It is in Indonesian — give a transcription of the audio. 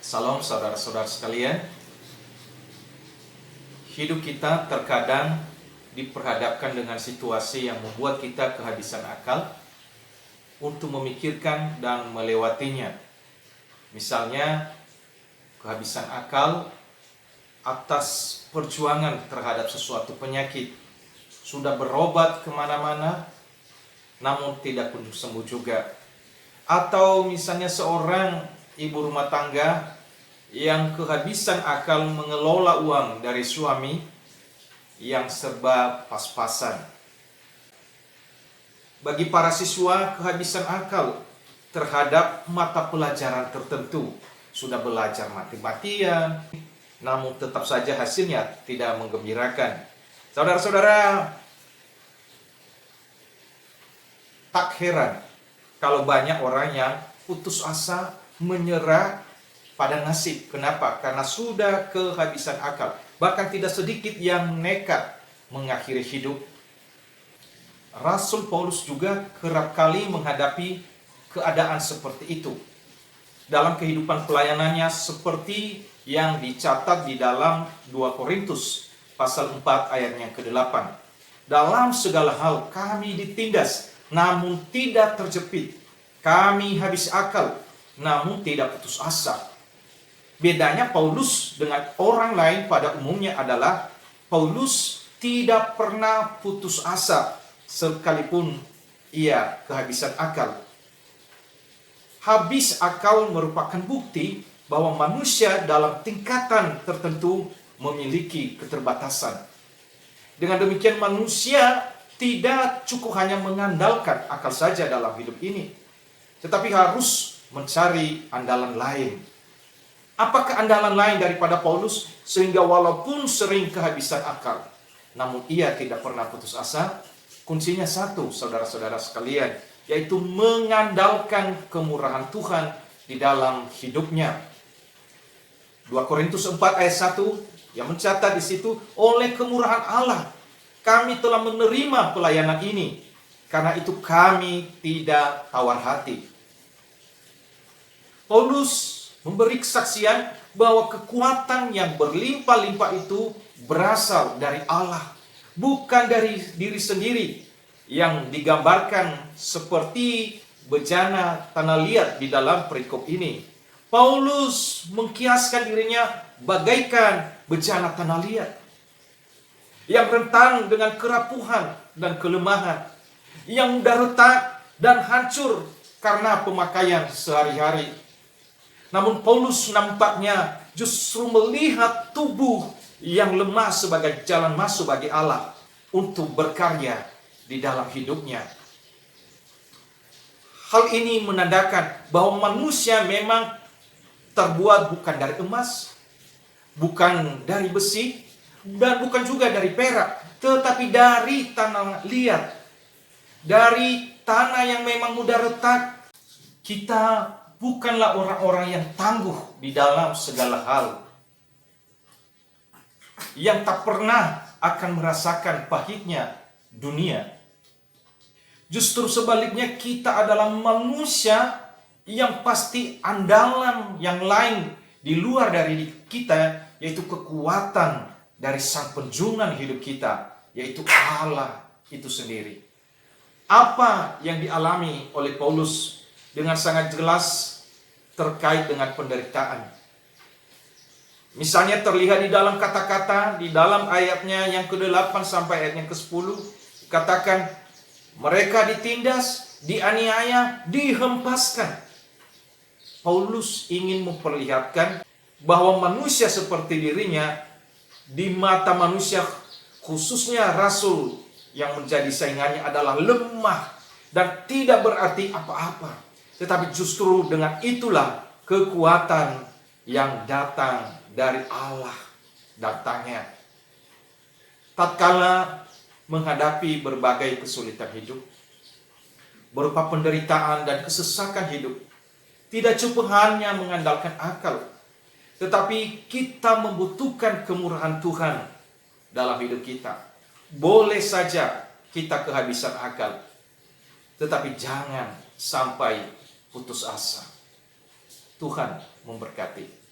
Salam saudara-saudara sekalian. Hidup kita terkadang diperhadapkan dengan situasi yang membuat kita kehabisan akal untuk memikirkan dan melewatinya. Misalnya, kehabisan akal atas perjuangan terhadap sesuatu penyakit. Sudah berobat kemana-mana, namun tidak kunjung sembuh juga. Atau misalnya seorang ibu rumah tangga yang kehabisan akal mengelola uang dari suami yang serba pas-pasan. Bagi para siswa, kehabisan akal terhadap mata pelajaran tertentu. Sudah belajar mati-matian, namun tetap saja hasilnya tidak menggembirakan. Saudara-saudara, tak heran kalau banyak orang yang putus asa, menyerah pada nasib. Kenapa? Karena sudah kehabisan akal. Bahkan tidak sedikit yang nekat mengakhiri hidup. Rasul Paulus juga kerap kali menghadapi keadaan seperti itu dalam kehidupan pelayanannya, seperti yang dicatat di dalam 2 Korintus pasal 4 ayat yang ke-8. Dalam segala hal kami ditindas, namun tidak terjepit. Kami habis akal, namun tidak putus asa. Bedanya Paulus dengan orang lain pada umumnya adalah Paulus tidak pernah putus asa sekalipun ia kehabisan akal. Habis akal merupakan bukti bahwa manusia dalam tingkatan tertentu memiliki keterbatasan. Dengan demikian manusia tidak cukup hanya mengandalkan akal saja dalam hidup ini, tetapi harus mencari andalan lain. Apakah andalan lain daripada Paulus sehingga walaupun sering kehabisan akal, namun ia tidak pernah putus asa? Kuncinya satu, saudara-saudara sekalian, yaitu mengandalkan kemurahan Tuhan di dalam hidupnya. 2 Korintus 4 ayat 1 yang mencatat di situ, oleh kemurahan Allah kami telah menerima pelayanan ini, karena itu kami tidak tawar hati. Paulus memberi kesaksian bahwa kekuatan yang berlimpah-limpah itu berasal dari Allah, bukan dari diri sendiri, yang digambarkan seperti bejana tanah liat di dalam perikop ini. Paulus mengkiaskan dirinya bagaikan bejana tanah liat yang rentan dengan kerapuhan dan kelemahan, yang mudah retak dan hancur karena pemakaian sehari-hari. Namun Paulus nampaknya justru melihat tubuh yang lemah sebagai jalan masuk bagi Allah untuk berkarya di dalam hidupnya. Hal ini menandakan bahwa manusia memang terbuat bukan dari emas, bukan dari besi, dan bukan juga dari perak, tetapi dari tanah liat, dari tanah yang memang mudah retak. Kita bukanlah orang-orang yang tangguh di dalam segala hal, yang tak pernah akan merasakan pahitnya dunia. Justru sebaliknya, kita adalah manusia yang pasti andalan yang lain di luar dari kita, yaitu kekuatan dari Sang Penjunan hidup kita, yaitu Allah itu sendiri. Apa yang dialami oleh Paulus dengan sangat jelas terkait dengan penderitaan. Misalnya terlihat di dalam kata-kata, di dalam ayatnya yang ke-8 sampai ayat yang ke-10, katakan mereka ditindas, dianiaya, dihempaskan. Paulus ingin memperlihatkan bahwa manusia seperti dirinya, di mata manusia, khususnya rasul yang menjadi saingannya, adalah lemah dan tidak berarti apa-apa. Tetapi justru dengan itulah kekuatan yang datang dari Allah datangnya. Tatkala menghadapi berbagai kesulitan hidup, berupa penderitaan dan kesesakan hidup, tidak cukup hanya mengandalkan akal, tetapi kita membutuhkan kemurahan Tuhan dalam hidup kita. Boleh saja kita kehabisan akal, tetapi jangan sampai putus asa. Tuhan memberkati.